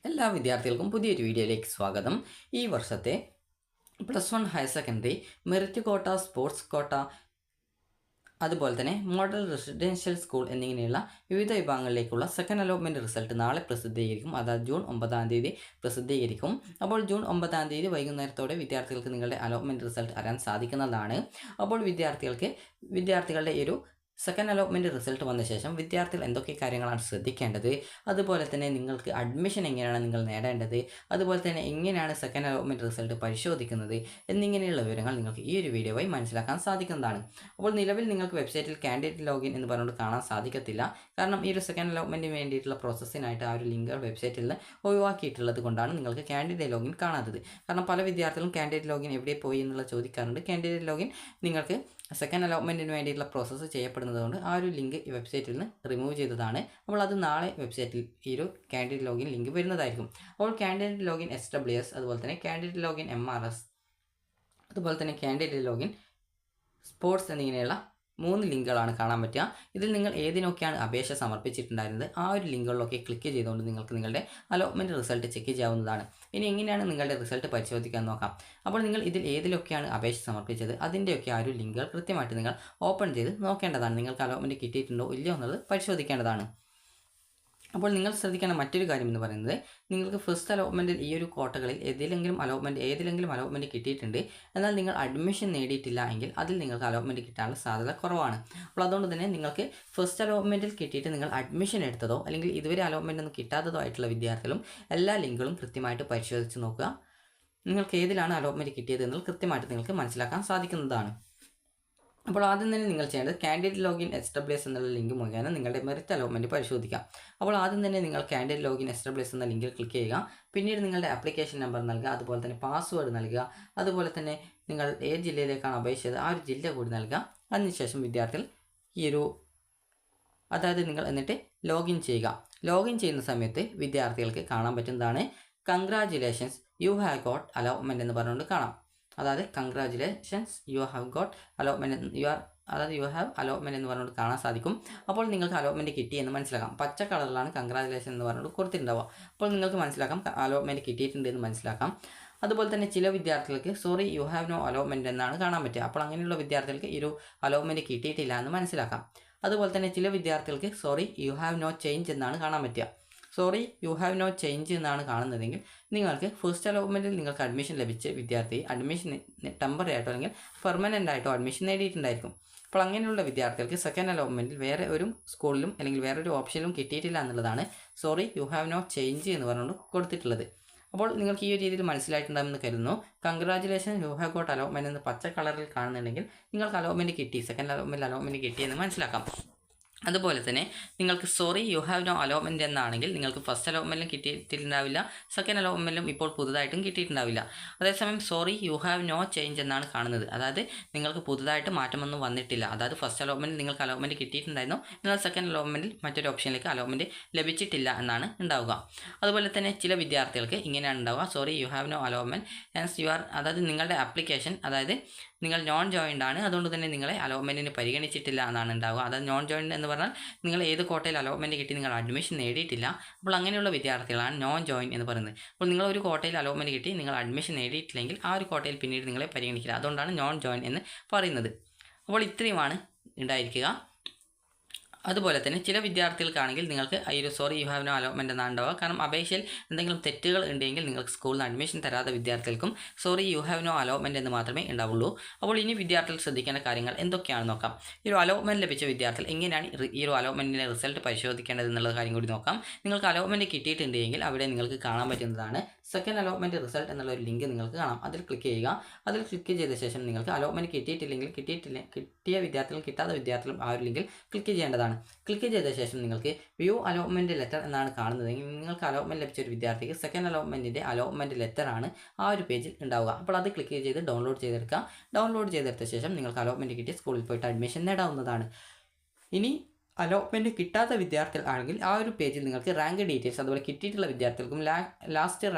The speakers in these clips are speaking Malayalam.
എല്ലാ വിദ്യാർത്ഥികൾക്കും പുതിയൊരു വീഡിയോയിലേക്ക് സ്വാഗതം. ഈ വർഷത്തെ +1 ഹയർ സെക്കൻഡറി മെറിറ്റ് കോട്ട, സ്പോർട്സ് കോട്ട, അതുപോലെ തന്നെ മോഡൽ റെസിഡൻഷ്യൽ സ്കൂൾ എന്നിങ്ങനെയുള്ള വിവിധ വിഭാഗങ്ങളിലേക്കുള്ള സെക്കൻഡ് അലോട്ട്മെൻറ്റ് റിസൾട്ട് നാളെ പ്രസിദ്ധീകരിക്കും. അതായത് ജൂൺ 9-ാം തീയതി പ്രസിദ്ധീകരിക്കും. അപ്പോൾ ജൂൺ 9-ാം തീയതി വൈകുന്നേരത്തോടെ വിദ്യാർത്ഥികൾക്ക് നിങ്ങളുടെ അലോട്ട്മെൻറ്റ് റിസൾട്ട് അറിയാൻ സാധിക്കുന്നതാണ്. അപ്പോൾ വിദ്യാർത്ഥികളുടെ ഈ ഒരു സെക്കൻഡ് അലോട്ട്മെൻറ്റ് റിസൾട്ട് വന്ന ശേഷം വിദ്യാർത്ഥികൾ എന്തൊക്കെ കാര്യങ്ങളാണ് ശ്രദ്ധിക്കേണ്ടത്, അതുപോലെ തന്നെ നിങ്ങൾക്ക് അഡ്മിഷൻ എങ്ങനെയാണ് നിങ്ങൾ നേടേണ്ടത്, അതുപോലെ തന്നെ എങ്ങനെയാണ് സെക്കൻഡ് അലോട്ട്മെൻറ്റ് റിസൾട്ട് പരിശോധിക്കുന്നത് എന്നിങ്ങനെയുള്ള വിവരങ്ങൾ നിങ്ങൾക്ക് ഈ ഒരു വീഡിയോ വഴി മനസ്സിലാക്കാൻ സാധിക്കുന്നതാണ്. അപ്പോൾ നിലവിൽ നിങ്ങൾക്ക് വെബ്സൈറ്റിൽ കാൻഡിഡേറ്റ് ലോഗിൻ എന്ന് പറഞ്ഞുകൊണ്ട് കാണാൻ സാധിക്കത്തില്ല. കാരണം ഈ ഒരു സെക്കൻഡ് അലോട്ട്മെൻറ്റിന് വേണ്ടിയിട്ടുള്ള പ്രോസസ്സിനായിട്ട് ആ ഒരു ലിങ്ക് വെബ്സൈറ്റിൽ നിന്ന് ഒഴിവാക്കിയിട്ടുള്ളത് കൊണ്ടാണ് നിങ്ങൾക്ക് കാൻഡിഡേറ്റ് ലോഗിൻ കാണാത്തത്. കാരണം പല വിദ്യാർത്ഥികളും കാൻഡിഡേറ്റ് ലോഗിൻ എവിടെ പോയി എന്നുള്ളത് ചോദിക്കാറുണ്ട്. കാൻഡിഡേറ്റ് ലോഗിൻ നിങ്ങൾക്ക് സെക്കൻഡ് അലോട്ട്മെൻറ്റിന് വേണ്ടിയിട്ടുള്ള പ്രോസസ്സ് ചെയ്യപ്പെടുന്നതുകൊണ്ട് ആ ഒരു ലിങ്ക് ഈ വെബ്സൈറ്റിൽ നിന്ന് റിമൂവ് ചെയ്തതാണ്. അപ്പോൾ അത് നാളെ വെബ്സൈറ്റിൽ ഈ ഒരു കാൻഡിഡേറ്റ് ലോഗിൻ ലിങ്ക് വരുന്നതായിരിക്കും. അപ്പോൾ കാൻഡിഡേറ്റ് ലോഗിൻ SWS, അതുപോലെ തന്നെ കാൻഡിഡേറ്റ് ലോഗിൻ MRS, അതുപോലെ തന്നെ കാൻഡിഡേറ്റ് ലോഗിൻ സ്പോർട്സ് എന്നിങ്ങനെയുള്ള 3 ലിങ്കുകളാണ് കാണാൻ പറ്റുക. ഇതിൽ നിങ്ങൾ ഏതിനൊക്കെയാണ് അപേക്ഷ സമർപ്പിച്ചിട്ടുണ്ടായിരുന്നത് ആ ഒരു ലിങ്കുകളിലൊക്കെ ക്ലിക്ക് ചെയ്തുകൊണ്ട് നിങ്ങൾക്ക് നിങ്ങളുടെ അലോട്ട്മെൻറ്റ് റിസൾട്ട് ചെക്ക് ചെയ്യാവുന്നതാണ്. ഇനി എങ്ങനെയാണ് നിങ്ങളുടെ റിസൾട്ട് പരിശോധിക്കാൻ നോക്കാം. അപ്പോൾ നിങ്ങൾ ഇതിൽ ഏതിലൊക്കെയാണ് അപേക്ഷ സമർപ്പിച്ചത് അതിൻ്റെയൊക്കെ ആ ഒരു ലിങ്കുകൾ കൃത്യമായിട്ട് നിങ്ങൾ ഓപ്പൺ ചെയ്ത് നോക്കേണ്ടതാണ്. നിങ്ങൾക്ക് അലോട്ട്മെൻറ്റ് കിട്ടിയിട്ടുണ്ടോ ഇല്ലയോ എന്നുള്ളത് പരിശോധിക്കേണ്ടതാണ്. അപ്പോൾ നിങ്ങൾ ശ്രദ്ധിക്കേണ്ട മറ്റൊരു കാര്യം എന്ന് പറയുന്നത്, നിങ്ങൾക്ക് ഫസ്റ്റ് അലോട്ട്മെൻറ്റിൽ ഈ ഒരു കോട്ടകളിൽ ഏതിലെങ്കിലും അലോട്ട്മെൻറ്റ് കിട്ടിയിട്ടുണ്ട്, എന്നാൽ നിങ്ങൾ അഡ്മിഷൻ നേടിയിട്ടില്ല എങ്കിൽ അതിൽ നിങ്ങൾക്ക് അലോട്ട്മെൻറ്റ് കിട്ടാനുള്ള സാധ്യത കുറവാണ്. അപ്പോൾ അതുകൊണ്ട് തന്നെ നിങ്ങൾക്ക് ഫസ്റ്റ് അലോട്ട്മെൻറ്റിൽ കിട്ടിയിട്ട് നിങ്ങൾ അഡ്മിഷൻ എടുത്തതോ അല്ലെങ്കിൽ ഇതുവരെ അലോട്ട്മെൻറ്റ് ഒന്നും കിട്ടാത്തതോ ആയിട്ടുള്ള വിദ്യാർത്ഥികളും എല്ലാ ലിങ്കുകളും കൃത്യമായിട്ട് പരിശോധിച്ച് നോക്കുക. നിങ്ങൾക്ക് ഏതിലാണ് അലോട്ട്മെൻറ്റ് കിട്ടിയത് എന്നുള്ളത് കൃത്യമായിട്ട് നിങ്ങൾക്ക് മനസ്സിലാക്കാൻ സാധിക്കുന്നതാണ്. അപ്പോൾ ആദ്യം തന്നെ നിങ്ങൾ ചെയ്യേണ്ടത് കാൻഡിഡേറ്റ് ലോഗിൻ SWS എന്നുള്ള ലിങ്ക് മുഖേന നിങ്ങളുടെ മെറിറ്റ് അലോട്ട്മെൻറ്റ് പരിശോധിക്കാം. അപ്പോൾ ആദ്യം തന്നെ നിങ്ങൾ കാൻഡിഡേറ്റ് ലോഗിൻ SWS എന്ന ലിങ്കിൽ ക്ലിക്ക് ചെയ്യുക. പിന്നീട് നിങ്ങളുടെ ആപ്ലിക്കേഷൻ നമ്പർ നൽകുക, അതുപോലെ തന്നെ പാസ്വേഡ് നൽകുക, അതുപോലെ തന്നെ നിങ്ങൾ ഏത് ജില്ലയിലേക്കാണ് അപേക്ഷിച്ചത് ആ ഒരു ജില്ല കൂടി നൽകുക. അതിനുശേഷം വിദ്യാർത്ഥികൾ നിങ്ങൾ എന്നിട്ട് ലോഗിൻ ചെയ്യുക. ലോഗിൻ ചെയ്യുന്ന സമയത്ത് വിദ്യാർത്ഥികൾക്ക് കാണാൻ പറ്റുന്നതാണ് congratulations you have got allotment എന്ന് പറഞ്ഞുകൊണ്ട് കാണാം. അതായത് congratulations you have got allotment you have allotment എന്ന് പറഞ്ഞുകൊണ്ട് കാണാൻ സാധിക്കും. അപ്പോൾ നിങ്ങൾക്ക് അലോട്ട്മെൻറ്റ് കിട്ടി എന്ന് മനസ്സിലാക്കാം. പച്ച കളറിലാണ് കൺഗ്രാജുലേഷൻ എന്ന് പറഞ്ഞുകൊണ്ട് കൊടുത്തിട്ടുണ്ടാവുക. അപ്പോൾ നിങ്ങൾക്ക് മനസ്സിലാക്കാം അലോട്ട്മെൻറ്റ് കിട്ടിയിട്ടുണ്ട് എന്ന് മനസ്സിലാക്കാം. അതുപോലെ തന്നെ ചില വിദ്യാർത്ഥികൾക്ക് sorry you have no allotment എന്നാണ് കാണാൻ പറ്റുക. അപ്പോൾ അങ്ങനെയുള്ള വിദ്യാർത്ഥികൾക്ക് ഈ ഒരു അലോട്ട്മെൻറ്റ് കിട്ടിയിട്ടില്ല എന്ന് മനസ്സിലാക്കാം. അതുപോലെ തന്നെ ചില വിദ്യാർത്ഥികൾക്ക് sorry you have no change എന്നാണ് കാണാൻ പറ്റുക. Sorry you have no change എന്നാണ് കാണുന്നതെങ്കിൽ നിങ്ങൾക്ക് ഫസ്റ്റ് അലോട്ട്മെൻറ്റിൽ നിങ്ങൾക്ക് അഡ്മിഷൻ ലഭിച്ച വിദ്യാർത്ഥി അഡ്മിഷൻ ടെമ്പററി ആയിട്ടോ അല്ലെങ്കിൽ പെർമനൻ്റ് ആയിട്ടോ അഡ്മിഷൻ നേടിയിട്ടുണ്ടായിരിക്കും. അപ്പോൾ അങ്ങനെയുള്ള വിദ്യാർത്ഥികൾക്ക് സെക്കൻഡ് അലോട്ട്മെൻറ്റിൽ വേറെ ഒരു സ്കൂളിലും അല്ലെങ്കിൽ വേറൊരു ഓപ്ഷനിലും കിട്ടിയിട്ടില്ല എന്നുള്ളതാണ് sorry you have no change എന്ന് പറഞ്ഞുകൊണ്ട് കൊടുത്തിട്ടുള്ളത്. അപ്പോൾ നിങ്ങൾക്ക് ഈ ഒരു രീതിയിൽ മനസ്സിലായിട്ടുണ്ടാകുമെന്ന് കരുതുന്നു. Congratulation you have got allotment എന്ന് പച്ച കളറിൽ കാണുന്നുണ്ടെങ്കിൽ നിങ്ങൾക്ക് അലോട്ട്മെൻറ്റ് കിട്ടി, സെക്കൻഡ് അലോട്ട്മെൻറ്റ് കിട്ടിയെന്ന് മനസ്സിലാക്കാം. അതുപോലെ തന്നെ നിങ്ങൾക്ക് sorry you have no allotment എന്നാണെങ്കിൽ നിങ്ങൾക്ക് ഫസ്റ്റ് അലോട്ട്മെൻറ്റിലും കിട്ടിയിട്ടുണ്ടാവില്ല, സെക്കൻഡ് അലോട്ട്മെൻറ്റിലും ഇപ്പോൾ പുതുതായിട്ടും കിട്ടിയിട്ടുണ്ടാവില്ല. അതേസമയം sorry you have no change എന്നാണ് കാണുന്നത്. അതായത് നിങ്ങൾക്ക് പുതുതായിട്ട് മാറ്റമൊന്നും വന്നിട്ടില്ല. അതായത് ഫസ്റ്റ് അലോട്ട്മെൻറ്റിൽ നിങ്ങൾക്ക് അലോട്ട്മെൻറ്റ് കിട്ടിയിട്ടുണ്ടായിരുന്നു, എന്നാൽ സെക്കൻഡ് അലോട്ട്മെൻറ്റിൽ മറ്റൊരു ഓപ്ഷനിലേക്ക് അലോട്ട്മെൻറ്റ് ലഭിച്ചിട്ടില്ല എന്നാണ് ഉണ്ടാവുക. അതുപോലെ തന്നെ ചില വിദ്യാർത്ഥികൾക്ക് ഇങ്ങനെയാണ് ഉണ്ടാവുക, sorry you have no allotment and അതായത് നിങ്ങളുടെ ആപ്ലിക്കേഷൻ നിങ്ങൾ നോൺ ജോയിൻഡ് ആണ്, അതുകൊണ്ട് തന്നെ നിങ്ങളെ അലോട്ട്മെൻറ്റിന് പരിഗണിച്ചിട്ടില്ല എന്നാണ് ഉണ്ടാവുക. അതായത് നോൺ ജോയിൻഡ് എന്ന് പറഞ്ഞാൽ നിങ്ങൾ ഏത് കോട്ടയിൽ അലോട്ട്മെൻറ്റ് കിട്ടി നിങ്ങൾ അഡ്മിഷൻ നേടിയിട്ടില്ല. അപ്പോൾ അങ്ങനെയുള്ള വിദ്യാർത്ഥികളാണ് നോൺ ജോയിൻ എന്ന് പറയുന്നത്. അപ്പോൾ നിങ്ങൾ ഒരു കോട്ടയിൽ അലോട്ട്മെൻറ്റ് കിട്ടി നിങ്ങൾ അഡ്മിഷൻ നേടിയിട്ടില്ലെങ്കിൽ ആ ഒരു കോട്ടയിൽ പിന്നീട് നിങ്ങളെ പരിഗണിക്കില്ല. അതുകൊണ്ടാണ് നോൺ ജോയിൻ എന്ന് പറയുന്നത്. അപ്പോൾ ഇത്രയുമാണ് ഉണ്ടായിരിക്കുക. അതുപോലെ തന്നെ ചില വിദ്യാർത്ഥികൾക്കാണെങ്കിൽ നിങ്ങൾക്ക് ഈ ഒരു sorry you have no allotment എന്നാണ് ഉണ്ടാവുക. കാരണം അപേക്ഷയിൽ എന്തെങ്കിലും തെറ്റുകൾ ഉണ്ടെങ്കിൽ നിങ്ങൾക്ക് സ്കൂളിൽ നിന്ന് അഡ്മിഷൻ തരാത്ത വിദ്യാർത്ഥികൾക്കും sorry you have no allotment എന്ന് മാത്രമേ ഉണ്ടാവുള്ളൂ. അപ്പോൾ ഇനി വിദ്യാർത്ഥികൾ ശ്രദ്ധിക്കേണ്ട കാര്യങ്ങൾ എന്തൊക്കെയാണെന്ന് നോക്കാം. ഈ ഒരു അലോട്ട്മെൻറ്റ് ലഭിച്ച വിദ്യാർത്ഥികൾ എങ്ങനെയാണ് ഈ ഒരു അലോട്ട്മെൻറ്റിൻ്റെ റിസൾട്ട് പരിശോധിക്കേണ്ടത് എന്നുള്ള കാര്യം കൂടി നോക്കാം. നിങ്ങൾക്ക് അലോട്ട്മെൻറ്റ് കിട്ടിയിട്ടുണ്ടെങ്കിൽ അവിടെ നിങ്ങൾക്ക് കാണാൻ പറ്റുന്നതാണ് സെക്കൻഡ് അലോട്ട്മെൻറ്റ് റിസൾട്ട് എന്നുള്ള ഒരു ലിങ്ക് നിങ്ങൾക്ക് കാണാം. അതിൽ ക്ലിക്ക് ചെയ്യുക. അതിൽ ക്ലിക്ക് ചെയ്ത ശേഷം നിങ്ങൾക്ക് അലോട്ട്മെൻറ്റ് കിട്ടിയ വിദ്യാർത്ഥികളും കിട്ടാത്ത വിദ്യാർത്ഥികളും ആ ഒരു ലിങ്കിൽ ക്ലിക്ക് ചെയ്യേണ്ടതാണ്. ക്ലിക്ക് ചെയ്ത ശേഷം നിങ്ങൾക്ക് വ്യൂ അലോട്ട്മെൻറ്റ് ലെറ്റർ എന്നാണ് കാണുന്നതെങ്കിൽ നിങ്ങൾക്ക് അലോട്ട്മെൻറ്റ് ലഭിച്ച ഒരു വിദ്യാർത്ഥിക്ക് സെക്കൻഡ് അലോട്ട്മെൻറ്റിൻ്റെ അലോട്ട്മെൻറ്റ് ലെറ്ററാണ് ആ ഒരു പേജിൽ ഉണ്ടാവുക. അപ്പോൾ അത് ക്ലിക്ക് ചെയ്ത് ഡൗൺലോഡ് ചെയ്തെടുക്കുക. ഡൗൺലോഡ് ചെയ്തെടുത്ത ശേഷം നിങ്ങൾക്ക് അലോട്ട്മെൻറ്റ് കിട്ടിയ സ്കൂളിൽ പോയിട്ട് അഡ്മിഷൻ നേടാവുന്നതാണ്. ഇനി അലോട്ട്മെൻറ്റ് കിട്ടാത്ത വിദ്യാർത്ഥികൾ ആണെങ്കിൽ ആ ഒരു പേജിൽ നിങ്ങൾക്ക് റാങ്ക് ഡീറ്റെയിൽസ്, അതുപോലെ കിട്ടിയിട്ടുള്ള വിദ്യാർത്ഥികൾക്കും ലാസ്റ്റ്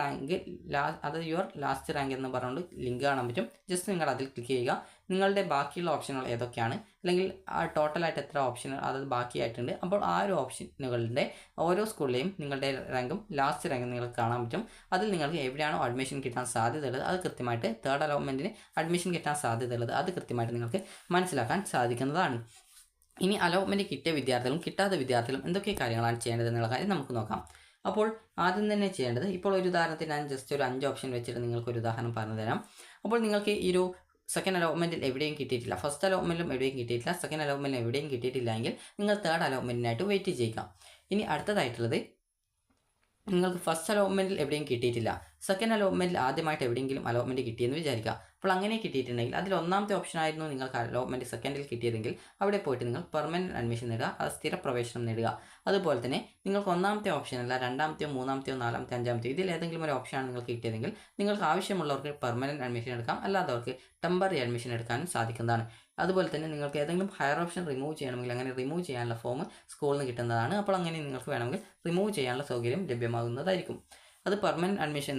റാങ്ക് എന്ന് പറഞ്ഞുകൊണ്ട് ലിങ്ക് കാണാൻ പറ്റും. ജസ്റ്റ് നിങ്ങൾ അതിൽ ക്ലിക്ക് ചെയ്യുക. നിങ്ങളുടെ ബാക്കിയുള്ള ഓപ്ഷനുകൾ ഏതൊക്കെയാണ്, അല്ലെങ്കിൽ ആ ടോട്ടലായിട്ട് എത്ര ഓപ്ഷനുകൾ അത് ബാക്കിയായിട്ടുണ്ട്. അപ്പോൾ ആ ഒരു ഓപ്ഷനുകളുടെ ഓരോ സ്കൂളിലെയും നിങ്ങളുടെ റാങ്കും ലാസ്റ്റ് റാങ്കും നിങ്ങൾക്ക് കാണാൻ പറ്റും. അതിൽ നിങ്ങൾക്ക് എവിടെയാണോ അഡ്മിഷൻ കിട്ടാൻ സാധ്യതയുള്ളത് അത് കൃത്യമായിട്ട് തേർഡ് അലോട്ട്മെൻറ്റിന് അഡ്മിഷൻ കിട്ടാൻ സാധ്യതയുള്ളത് അത് കൃത്യമായിട്ട് നിങ്ങൾക്ക് മനസ്സിലാക്കാൻ സാധിക്കുന്നതാണ്. ഇനി അലോട്ട്മെൻറ്റ് കിട്ടിയ വിദ്യാർത്ഥികളും കിട്ടാത്ത വിദ്യാർത്ഥികളും എന്തൊക്കെ കാര്യങ്ങളാണ് ചെയ്യേണ്ടത് എന്നുള്ള കാര്യം നമുക്ക് നോക്കാം. അപ്പോൾ ആദ്യം തന്നെ ചെയ്യേണ്ടത്, ഇപ്പോൾ ഒരു ഉദാഹരണത്തിന് ഞാൻ ജസ്റ്റ് ഒരു 5 ഓപ്ഷൻ വെച്ചിട്ട് നിങ്ങൾക്ക് ഒരു ഉദാഹരണം പറഞ്ഞു തരാം. അപ്പോൾ നിങ്ങൾക്ക് ഈ ഒരു സെക്കൻഡ് അലോട്ട്മെൻറ്റിൽ എവിടെയും കിട്ടിയിട്ടില്ല, ഫസ്റ്റ് അലോട്ട്മെൻറ്റിലും എവിടെയും കിട്ടിയിട്ടില്ല, സെക്കൻഡ് അലോട്ട്മെൻറ്റിലും എവിടെയും കിട്ടിയിട്ടില്ല എങ്കിൽ നിങ്ങൾ തേർഡ് അലോട്ട്മെൻറ്റിനായിട്ട് വെയിറ്റ് ചെയ്യുക. ഇനി അടുത്തതായിട്ടുള്ളത്, നിങ്ങൾക്ക് ഫസ്റ്റ് അലോട്ട്മെൻറ്റിൽ എവിടെയും കിട്ടിയിട്ടില്ല, സെക്കൻഡ് അലോട്ട്മെൻറ്റിൽ ആദ്യമായിട്ട് എവിടെയെങ്കിലും അലോട്ട്മെൻറ്റ് കിട്ടിയെന്ന് വിചാരിക്കുക. അപ്പോൾ അങ്ങനെ കിട്ടിയിട്ടുണ്ടെങ്കിൽ അതിൽ ഒന്നാമത്തെ ഓപ്ഷൻ ആയിരുന്നു നിങ്ങൾക്ക് അലോട്ട്മെൻറ്റ് സെക്കൻഡിൽ കിട്ടിയതെങ്കിൽ അവിടെ പോയിട്ട് നിങ്ങൾ പെർമനൻറ്റ് അഡ്മിഷൻ നേടുക, അത് സ്ഥിര പ്രവേശനം നേടുക. അതുപോലെ തന്നെ നിങ്ങൾക്ക് ഒന്നാമത്തെ ഓപ്ഷൻ അല്ല രണ്ടാമത്തെയോ മൂന്നാമത്തെയോ നാലാമത്തെ അഞ്ചാമത്തെയോ ഇതിൽ ഏതെങ്കിലും ഒരു ഓപ്ഷനാണ് നിങ്ങൾക്ക് കിട്ടിയതെങ്കിൽ നിങ്ങൾക്ക് ആവശ്യമുള്ളവർക്ക് പെർമനൻറ്റ് അഡ്മിഷൻ എടുക്കാം, അല്ലാത്തവർക്ക് ടെമ്പററി അഡ്മിഷൻ എടുക്കാനും സാധിക്കുന്നതാണ്. അതുപോലെ തന്നെ നിങ്ങൾക്ക് ഏതെങ്കിലും ഹയർ ഓപ്ഷൻ റിമൂവ് ചെയ്യണമെങ്കിൽ അങ്ങനെ റിമൂവ് ചെയ്യാനുള്ള ഫോം സ്കൂളിൽ നിന്ന് കിട്ടുന്നതാണ്. അപ്പോൾ അങ്ങനെ നിങ്ങൾക്ക് വേണമെങ്കിൽ റിമൂവ് ചെയ്യാനുള്ള സൗകര്യം ലഭ്യമാകുന്നതായിരിക്കും. അത് പെർമനൻറ്റ് അഡ്മിഷൻ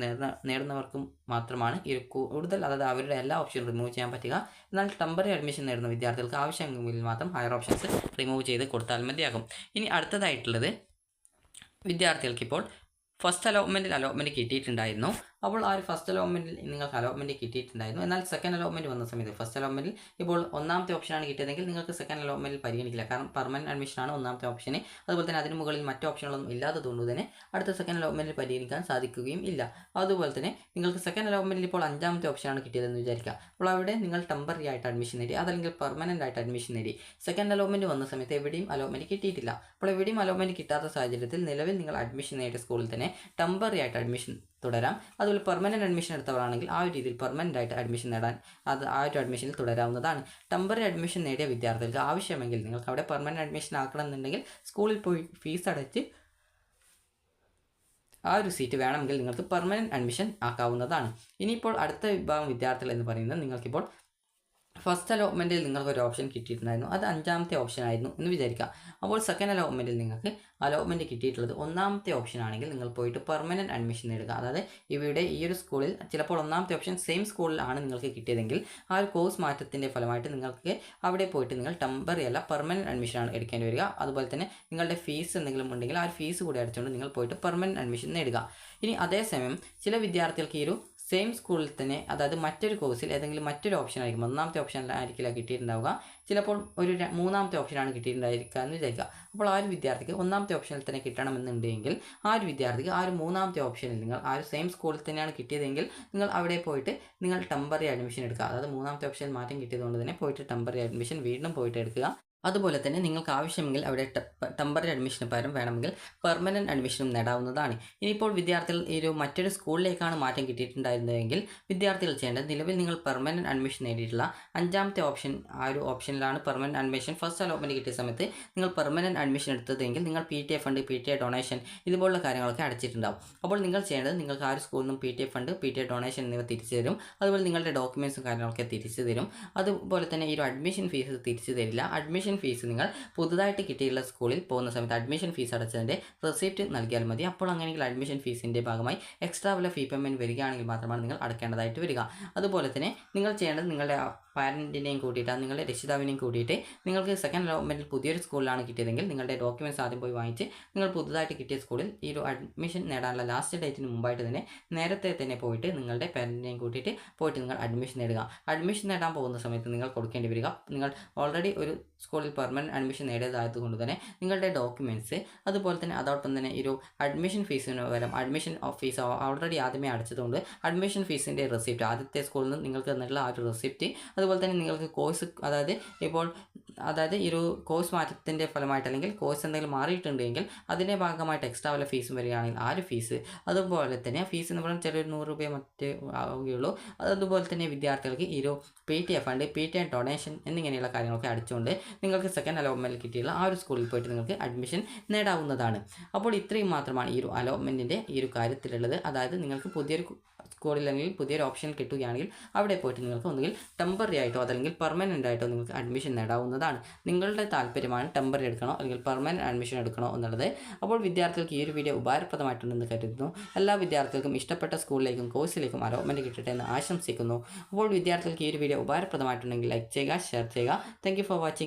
നേടുന്നവർക്കും മാത്രമാണ് ഈ കൂടുതൽ, അതായത് അവരുടെ എല്ലാ ഓപ്ഷനും റിമൂവ് ചെയ്യാൻ പറ്റുക. എന്നാൽ ടെമ്പററി അഡ്മിഷൻ നേടുന്ന വിദ്യാർത്ഥികൾക്ക് ആവശ്യമെങ്കിൽ മാത്രം ഹയർ ഓപ്ഷൻസ് റിമൂവ് ചെയ്ത് കൊടുത്താൽ മതിയാകും. ഇനി അടുത്തതായിട്ടുള്ളത്, വിദ്യാർത്ഥികൾക്കിപ്പോൾ ഫസ്റ്റ് അലോട്ട്മെൻറ്റ് കിട്ടിയിട്ടുണ്ടായിരുന്നു. അപ്പോൾ ആ ഒരു ഫസ്റ്റ് അലോട്ട്മെൻറ്റിൽ നിങ്ങൾക്ക് അലോട്ട്മെൻറ്റ് കിട്ടിയിട്ടുണ്ടായിരുന്നു. എന്നാൽ സെക്കൻഡ് അലോട്ട്മെൻറ്റ് വന്ന സമയത്ത് ഫസ്റ്റ് അലോട്ട്മെൻറ്റിൽ ഇപ്പോൾ ഒന്നാമത്തെ ഓപ്ഷനാണ് കിട്ടിയതെങ്കിൽ നിങ്ങൾക്ക് സെക്കൻഡ് അലോട്ട്മെൻറ്റിൽ പരിഗണിക്കില്ല. കാരണം പെർമനൻറ്റ് അഡ്മിഷനാണ് ഒന്നാമത്തെ ഓപ്ഷന്. അതുപോലെ തന്നെ അതിന് മുകളിൽ മറ്റ് ഓപ്ഷനുകളൊന്നും ഇല്ലാത്തതുകൊണ്ട് തന്നെ അടുത്ത സെക്കൻഡ് അലോട്ട്മെൻറ്റിൽ പരിഗണിക്കാൻ സാധിക്കുകയും ഇല്ല. അതുപോലെ തന്നെ നിങ്ങൾക്ക് സെക്കൻഡ് അലോട്ട്മെൻറ്റിൽ ഇപ്പോൾ അഞ്ചാമത്തെ ഓപ്ഷനാണ് കിട്ടിയതെന്ന് വിചാരിക്കുക. അപ്പോൾ അവിടെ നിങ്ങൾ ടെമ്പററി ആയിട്ട് അഡ്മിഷൻ നേടി, അതല്ലെങ്കിൽ പെർമനൻ്റ് ആയിട്ട് അഡ്മിഷൻ നേടി. സെക്കൻഡ് അലോട്ട്മെൻറ്റ് വന്ന സമയത്ത് എവിടെയും അലോട്ട്മെൻറ്റ് കിട്ടിയിട്ടില്ല. അപ്പോൾ എവിടെയും അലോട്ട്മെൻറ്റ് കിട്ടാത്ത സാഹചര്യത്തിൽ നിലവിൽ നിങ്ങൾ അഡ്മിഷൻ നേടിയ സ്കൂളിൽ തന്നെ ടെമ്പററി ആയിട്ട് അഡ്മിഷൻ തുടരാം. അതുപോലെ പെർമനൻറ്റ് അഡ്മിഷൻ എടുത്തവരാണെങ്കിൽ ആ ഒരു രീതിയിൽ പെർമനൻ്റ് ആയിട്ട് അഡ്മിഷൻ നേടാൻ ആ ഒരു അഡ്മിഷനിൽ തുടരാവുന്നതാണ്. ടെമ്പററി അഡ്മിഷൻ നേടിയ വിദ്യാർത്ഥികൾക്ക് ആവശ്യമെങ്കിൽ നിങ്ങൾക്ക് അവിടെ പെർമനൻറ്റ് അഡ്മിഷൻ ആക്കണമെന്നുണ്ടെങ്കിൽ സ്കൂളിൽ പോയി ഫീസ് അടച്ച് ആ ഒരു സീറ്റ് വേണമെങ്കിൽ നിങ്ങൾക്ക് പെർമനൻറ്റ് അഡ്മിഷൻ ആക്കാവുന്നതാണ്. ഇനിയിപ്പോൾ അടുത്ത വിഭാഗം വിദ്യാർത്ഥികൾ എന്ന് പറയുന്നത്, നിങ്ങൾക്കിപ്പോൾ ഫസ്റ്റ് അലോട്ട്മെൻറ്റിൽ നിങ്ങൾക്കൊരു ഓപ്ഷൻ കിട്ടിയിട്ടുണ്ടായിരുന്നു, അത് അഞ്ചാമത്തെ ഓപ്ഷൻ ആയിരുന്നു എന്ന് വിചാരിക്കുക. അപ്പോൾ സെക്കൻഡ് അലോട്ട്മെൻറ്റിൽ നിങ്ങൾക്ക് അലോട്ട്മെൻറ്റ് കിട്ടിയിട്ടുള്ളത് ഒന്നാമത്തെ ഓപ്ഷൻ ആണെങ്കിൽ നിങ്ങൾ പോയിട്ട് പെർമനൻറ്റ് അഡ്മിഷൻ നേടുക. അതായത് ഇവിടെ ഈ ഒരു സ്കൂളിൽ ചിലപ്പോൾ ഒന്നാമത്തെ ഓപ്ഷൻ സെയിം സ്കൂളിലാണ് നിങ്ങൾക്ക് കിട്ടിയതെങ്കിൽ ആ ഒരു കോഴ്സ് മാറ്റത്തിൻ്റെ ഫലമായിട്ട് നിങ്ങൾക്ക് അവിടെ പോയിട്ട് നിങ്ങൾ ടെമ്പററി അല്ല പെർമനൻറ്റ് അഡ്മിഷനാണ് എടുക്കേണ്ടി വരിക. അതുപോലെ തന്നെ നിങ്ങളുടെ ഫീസ് എന്തെങ്കിലും ഉണ്ടെങ്കിൽ ആ ഒരു ഫീസ് കൂടി അടച്ചുകൊണ്ട് നിങ്ങൾ പോയിട്ട് പെർമനൻറ്റ് അഡ്മിഷൻ നേടുക. ഇനി അതേസമയം ചില വിദ്യാർത്ഥികൾക്ക് ഈ ഒരു സെയിം സ്കൂളിൽ തന്നെ, അതായത് മറ്റൊരു കോഴ്സിൽ ഏതെങ്കിലും മറ്റൊരു ഓപ്ഷൻ ആയിരിക്കും, ഒന്നാമത്തെ ഓപ്ഷനിലായിരിക്കില്ല കിട്ടിയിട്ടുണ്ടാവുക, ചിലപ്പോൾ ഒരു മൂന്നാമത്തെ ഓപ്ഷനാണ് കിട്ടിയിട്ടുണ്ടായിരിക്കുക എന്ന് വിചാരിക്കുക. അപ്പോൾ ആ ഒരു വിദ്യാർത്ഥിക്ക് ഒന്നാമത്തെ ഓപ്ഷനിൽ തന്നെ കിട്ടണമെന്നുണ്ടെങ്കിൽ ആ ഒരു വിദ്യാർത്ഥിക്ക് ആ ഒരു മൂന്നാമത്തെ ഓപ്ഷനിൽ നിങ്ങൾ ആ ഒരു സെയിം സ്കൂളിൽ തന്നെയാണ് കിട്ടിയതെങ്കിൽ നിങ്ങൾ അവിടെ പോയിട്ട് നിങ്ങൾ ടെമ്പററി അഡ്മിഷൻ എടുക്കുക. അതായത് മൂന്നാമത്തെ ഓപ്ഷനിൽ മാറ്റം കിട്ടിയതുകൊണ്ട് തന്നെ പോയിട്ട് ടെമ്പററി അഡ്മിഷൻ വീണ്ടും പോയിട്ട് എടുക്കുക. അതുപോലെ തന്നെ നിങ്ങൾക്ക് ആവശ്യമെങ്കിൽ അവിടെ ടെമ്പററി അഡ്മിഷന് പകരം വേണമെങ്കിൽ പെർമനൻറ്റ് അഡ്മിഷനും നേടാവുന്നതാണ്. ഇനിയിപ്പോൾ വിദ്യാർത്ഥികൾ ഈ ഒരു മറ്റൊരു സ്കൂളിലേക്കാണ് മാറ്റം കിട്ടിയിട്ടുണ്ടായിരുന്നതെങ്കിൽ വിദ്യാർത്ഥികൾ ചെയ്യേണ്ടത്, നിലവിൽ നിങ്ങൾ പെർമനൻറ്റ് അഡ്മിഷൻ നേടിയിട്ടുള്ള അഞ്ചാമത്തെ ഓപ്ഷൻ, ആ ഒരു ഓപ്ഷനിലാണ് പെർമനൻറ്റ് അഡ്മിഷൻ ഫസ്റ്റ് അലോട്ട്മെൻറ്റ് കിട്ടിയ സമയത്ത് നിങ്ങൾ പെർമനൻറ്റ് അഡ്മിഷൻ എടുത്തതെങ്കിൽ നിങ്ങൾ PTA ഫണ്ട്, PTA ഡൊണേഷൻ ഇതുപോലുള്ള കാര്യങ്ങളൊക്കെ അടച്ചിട്ടുണ്ടാവും. അപ്പോൾ നിങ്ങൾ ചെയ്യേണ്ടത്, നിങ്ങൾക്ക് ആ ഒരു സ്കൂളിൽ നിന്നും PTA ഫണ്ട്, PTA ഡൊണേഷൻ എന്നിവ തിരിച്ചു തരും. അതുപോലെ നിങ്ങളുടെ ഡോക്യുമെൻറ്റ്സും കാര്യങ്ങളൊക്കെ തിരിച്ചു തരും. അതുപോലെ തന്നെ ഈ ഒരു അഡ്മിഷൻ ഫീസ് തിരിച്ചു തരില്ല. അഡ്മിഷൻ ഫീസ് നിങ്ങൾ പുതുതായിട്ട് കിട്ടിയുള്ള സ്കൂളിൽ പോകുന്ന സമയത്ത് അഡ്മിഷൻ ഫീസ് അടച്ചതിൻ്റെ റെസിപ്റ്റ് നൽകിയാൽ മതി. അപ്പോൾ അങ്ങനെയെങ്കിൽ അഡ്മിഷൻ ഫീസിൻ്റെ ഭാഗമായി എക്സ്ട്രാ വല്ല ഫീ പേയ്മെൻറ്റ് വരികയാണെങ്കിൽ മാത്രമാണ് നിങ്ങൾ അടക്കേണ്ടതായിട്ട് വരിക. അതുപോലെ തന്നെ നിങ്ങൾ ചെയ്യേണ്ടത്, നിങ്ങളുടെ പാരൻറ്റിനെയും കൂട്ടിയിട്ട്, നിങ്ങളുടെ രക്ഷിതാവിനെയും കൂട്ടിയിട്ട് നിങ്ങൾക്ക് സെക്കൻഡ് അലോട്ട്മെൻറ്റിൽ പുതിയൊരു സ്കൂളിലാണ് കിട്ടിയതെങ്കിൽ നിങ്ങളുടെ ഡോക്യുമെൻറ്റ്സ് ആദ്യം പോയി വാങ്ങിച്ച് നിങ്ങൾ പുതുതായിട്ട് കിട്ടിയ സ്കൂളിൽ ഈ ഒരു അഡ്മിഷൻ നേടാനുള്ള ലാസ്റ്റ് ഡേറ്റിന് മുമ്പായിട്ട് തന്നെ നേരത്തെ തന്നെ പോയിട്ട് നിങ്ങളുടെ പാരൻറ്റിനെയും കൂട്ടിയിട്ട് പോയിട്ട് നിങ്ങൾ അഡ്മിഷൻ നേടുക. അഡ്മിഷൻ നേടാൻ പോകുന്ന സമയത്ത് നിങ്ങൾ കൊടുക്കേണ്ടി വരിക, നിങ്ങൾ ഓൾറെഡി ഒരു സ്കൂളിൽ പെർമനൻറ്റ് അഡ്മിഷൻ നേടിയതായതുകൊണ്ട് തന്നെ നിങ്ങളുടെ ഡോക്യുമെൻറ്റ്സ്, അതുപോലെ തന്നെ അതോടൊപ്പം തന്നെ ഈ ഒരു അഡ്മിഷൻ ഫീസിന് പകരം അഡ്മിഷൻ ഫീസ് ഓൾറെഡി ആദ്യമേ അടച്ചതുകൊണ്ട് അഡ്മിഷൻ ഫീസിൻ്റെ റെസിപ്റ്റ്, ആദ്യത്തെ സ്കൂളിൽ നിന്ന് നിങ്ങൾക്ക് തന്നിട്ടുള്ള ആ ഒരു റെസിപ്റ്റ്, അതുപോലെ തന്നെ നിങ്ങൾക്ക് കോഴ്സ്, അതായത് ഈ ഒരു കോഴ്സ് മാറ്റത്തിൻ്റെ ഫലമായിട്ട് അല്ലെങ്കിൽ കോഴ്സ് എന്തെങ്കിലും മാറിയിട്ടുണ്ടെങ്കിൽ അതിൻ്റെ ഭാഗമായിട്ട് എക്സ്ട്രാ വല്ല ഫീസും വരികയാണെങ്കിൽ ആ ഒരു ഫീസ്, അതുപോലെ തന്നെ ഫീസ് എന്ന് പറയുമ്പോൾ ചെറിയൊരു 100 രൂപ മറ്റേ ആവുകയുള്ളൂ. അതുപോലെ തന്നെ വിദ്യാർത്ഥികൾക്ക് ഈ ഒരു PTA ഫണ്ട്, PTA ഡൊണേഷൻ എന്നിങ്ങനെയുള്ള കാര്യങ്ങളൊക്കെ അടിച്ചുകൊണ്ട് നിങ്ങൾക്ക് സെക്കൻഡ് അലോട്ട്മെൻറ്റ് കിട്ടിയുള്ള ആ ഒരു സ്കൂളിൽ പോയിട്ട് നിങ്ങൾക്ക് അഡ്മിഷൻ നേടാവുന്നതാണ്. അപ്പോൾ ഇത്രയും മാത്രമാണ് ഈ ഒരു അലോട്ട്മെൻറ്റിൻ്റെ ഈ ഒരു കാര്യത്തിലുള്ളത്. അതായത് നിങ്ങൾക്ക് പുതിയൊരു സ്കൂളിൽ അല്ലെങ്കിൽ പുതിയൊരു ഓപ്ഷൻ കിട്ടുകയാണെങ്കിൽ അവിടെ പോയിട്ട് നിങ്ങൾക്ക് ഒന്നുകിൽ ടെമ്പററി ആയിട്ടോ അതല്ലെങ്കിൽ പെർമനൻ്റ് ആയിട്ടോ നിങ്ങൾക്ക് അഡ്മിഷൻ നേടാവുന്നതാണ്. നിങ്ങളുടെ താല്പര്യമാണ് ടെമ്പററി എടുക്കണോ അല്ലെങ്കിൽ പെർമനൻറ്റ് അഡ്മിഷൻ എടുക്കണോ എന്നുള്ളത്. അപ്പോൾ വിദ്യാർത്ഥികൾക്ക് ഈ ഒരു വീഡിയോ ഉപകാരപ്രദമായിട്ടുണ്ടെന്ന് കരുതുന്നു. എല്ലാ വിദ്യാർത്ഥികൾക്കും ഇഷ്ടപ്പെട്ട സ്കൂളിലേക്കും കോഴ്സിലേക്കും അലോട്ട്മെൻറ്റ് കിട്ടട്ടെ എന്ന് ആശംസിക്കുന്നു. അപ്പോൾ വിദ്യാർത്ഥികൾക്ക് ഈ ഒരു വീഡിയോ ഉപകാരപ്രദമായിട്ടുണ്ടെങ്കിൽ ലൈക്ക് ചെയ്യുക, ഷെയർ ചെയ്യുക. Thank you for watching.